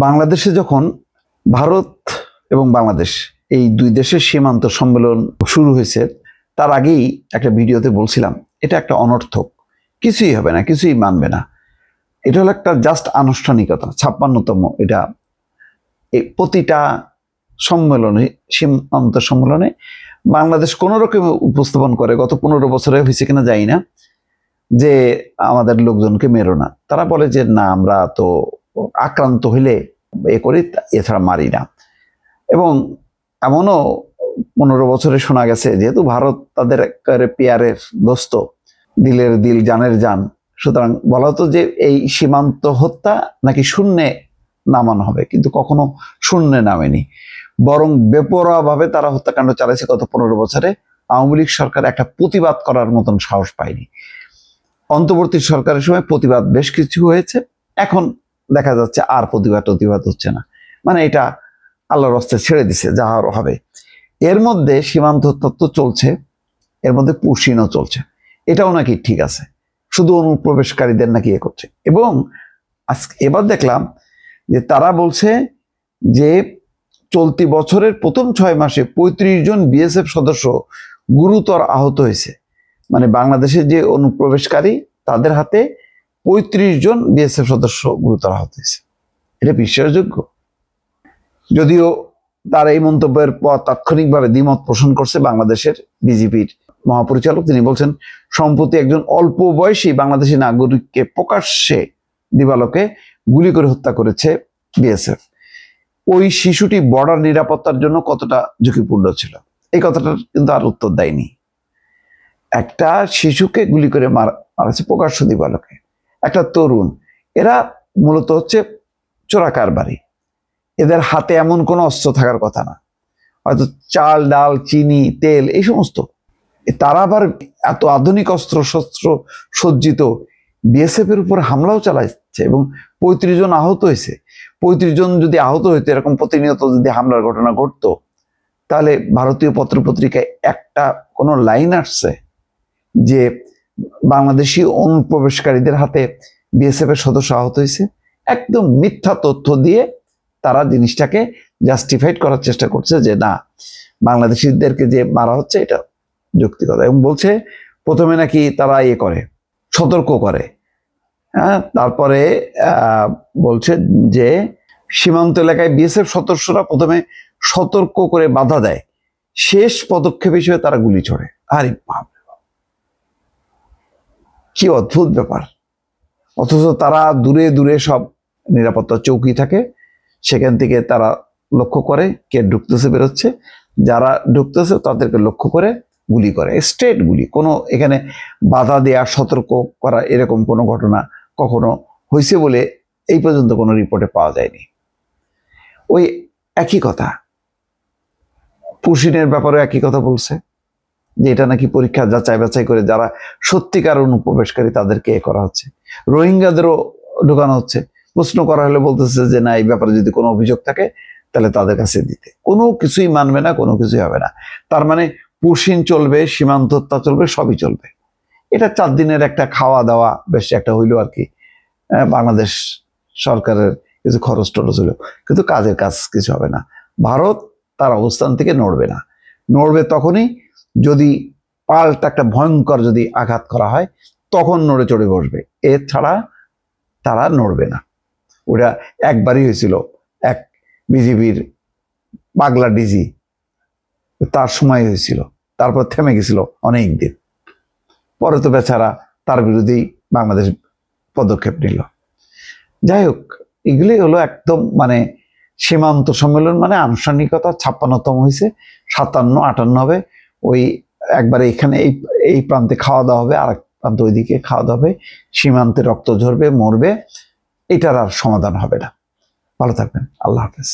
বাংলাদেশে যখন ভারত এবং বাংলাদেশ এই দুই দেশের সীমান্ত সম্মেলন শুরু হয়েছে, তার আগেই একটা ভিডিওতে বলছিলাম এটা একটা অনর্থক, কিছুই হবে না, কিছুই মানবে না। এটা হলো একটা জাস্ট আনুষ্ঠানিকতা, 56তম। এটা প্রতিটা সম্মেলনে, সীমান্ত সম্মেলনে বাংলাদেশ কোন রকমে উপস্থাপন করে, গত 15 বছরে হয়েছে কিনা জানি না, যে আমাদের লোকজনকে মেরো না। তারা বলে যে না, আমরা তো আক্রান্ত হইলে এ করি, এছাড়া মারি না। এবং এমনও 15 বছরে শোনা গেছে, যেহেতু ভারত তাদের পেয়ারের দোস্ত, দিলের দিল জানের জান, সুতরাং বলা হতো যে এই সীমান্ত হত্যা নাকি শূন্যে নামানো হবে, কিন্তু কখনো শূন্যে নামেনি, বরং বেপরোয়া ভাবে তারা হত্যাকাণ্ড চালাইছে। গত 15 বছরে আওয়ামী লীগ সরকার একটা প্রতিবাদ করার মতন সাহস পায়নি। অন্তর্বর্তী সরকারের সময় প্রতিবাদ বেশ কিছু হয়েছে, এখন দেখা যাচ্ছে আর প্রতিবাদ হচ্ছে না। মানে এটা আল্লাহর রাস্তায় ছেড়ে দিছে, যা হবে। এর মধ্যে সীমান্ত হত্যা তো চলছে, এর মধ্যে পুশিনও চলছে, এটাও নাকি ঠিক আছে, শুধু অনুপ্রবেশকারীদের নাকি এ করছে। এবং এবার দেখলাম যে তারা বলছে যে চলতি বছরের প্রথম 6 মাসে 35 জন বিএসএফ সদস্য গুরুতর আহত হয়েছে। মানে বাংলাদেশের যে অনুপ্রবেশকারী, তাদের হাতে 35 জন বিএসএফ সদস্য গুরুতর আহত হয়েছে। এটা বিশ্বাসযোগ্য? যদিও তার এই মন্তব্যের পর তাৎক্ষণিকভাবে দ্বিমত পোষণ করছে বাংলাদেশের বিজেপির মহাপরিচালক। তিনি বলছেন, সম্প্রতি একজন অল্প বয়সী বাংলাদেশি নাগরিককে প্রকাশ্যে দিবালোকে গুলি করে হত্যা করেছে বিএসএফ। ওই শিশুটি বর্ডার নিরাপত্তার জন্য কতটা ঝুঁকিপূর্ণ ছিল, এই কথাটা কিন্তু আর উত্তর দেয়নি। একটা শিশুকে গুলি করে মারাছে প্রকাশ্য দিবালোকে, একটা তরুণ। এরা মূলত হচ্ছে চোরাকারবারি, এদের হাতে এমন কোনো অস্ত্র থাকার কথা না, হয়তো চাল ডাল চিনি তেল এই সমস্ত। তারা আবার এত আধুনিক অস্ত্র শস্ত্র সজ্জিত বিএসএফ এর উপর হামলাও চালাচ্ছে এবং 35 জন আহত হয়েছে। 35 জন যদি আহত হইতো, এরকম প্রতিনিয়ত যদি হামলার ঘটনা ঘটতো, তাহলে ভারতীয় পত্রপত্রিকায় একটা কোনো লাইন আসছে যে বাংলাদেশি অনুপ্রবেশকারীদের হাতে বিএসএফ এর সদস্য আহত হয়েছে? একদম মিথ্যা তথ্য দিয়ে তারা জিনিসটাকে জাস্টিফাইড করার চেষ্টা করছে যে না, বাংলাদেশিদেরকে যে মারা হচ্ছে এটা যৌক্তিকতা। এবং বলছে প্রথমে নাকি তারা করে, সতর্ক করে, হ্যাঁ, তারপরে বলছে যে সীমান্ত এলাকায় বিএসএফ সদস্যরা প্রথমে সতর্ক করে বাধা দেয়, শেষ পদক্ষেপ হিসেবে তারা গুলি ছোড়ে। আরে বাপ, কি অদ্ভুত ব্যাপার! অথচ তারা দূরে দূরে সব নিরাপত্তা চৌকি থাকে, সেখান থেকে তারা লক্ষ্য করে কে ঢুকতেছে বেরোচ্ছে, যারা ঢুকতেছে তাদেরকে লক্ষ্য করে গুলি করে, স্ট্রেট গুলি। কোনো এখানে বাধা দেয়া, সতর্ক করা এরকম কোনো ঘটনা কখনো হয়েছে বলে এই পর্যন্ত কোনো রিপোর্টে পাওয়া যায়নি। ওই একই কথা পুশিনের ব্যাপারে একই কথা বলছে, যে এটা নাকি পরীক্ষা যাচাই বাছাই করে যারা সত্যিকার অনুপ্রবেশকারী তাদেরকে করা হচ্ছে। রোহিঙ্গাদেরও ঢুকানো হচ্ছে। প্রশ্ন করা হলে বলতেছে যে না, এই ব্যাপারে যদি কোনো অভিযোগ থাকে তাহলে তাদের কাছে দিতে। কোনো কিছুই মানবে না, কোনো কিছুই হবে না। তার মানে পুশিন চলবে, সীমান্ত হত্যা চলবে, সবই চলবে। এটা 4 দিনের একটা খাওয়া দাওয়া বেশ একটা হইলো আর কি, বাংলাদেশ সরকারের কিছু খরচ টরচ হইলো, কিন্তু কাজের কাজ কিছু হবে না। ভারত তার অবস্থান থেকে নড়বে না। নড়বে তখনই যদি পাল্টা একটা ভয়ঙ্কর যদি আঘাত করা হয়, তখন নড়ে চড়ে বসবে, এছাড়া তারা নড়বে না। ওটা একবারই হয়েছিল, এক বিজেপির পাগলা ডিজি, তার সময় হয়েছিল, তারপর থেমে গেছিল অনেক দিন, পরে তো বেচারা তার বিরোধী বাংলাদেশ পদক্ষেপ নিল। যাই হোক, এগুলি হলো একদম মানে সীমান্ত সম্মেলন মানে আনুষ্ঠানিকতা। 56তম হয়েছে, 57, 58 হবে। ওই একবারে এখানে এই প্রান্তে খাওয়া দাওয়া হবে, আর এক প্রান্ত ওইদিকে খাওয়া দাওয়া হবে, সীমান্তে রক্ত ঝরবে, মরবে, এটার আর সমাধান হবে না। ভালো থাকবেন, আল্লাহ হাফেজ।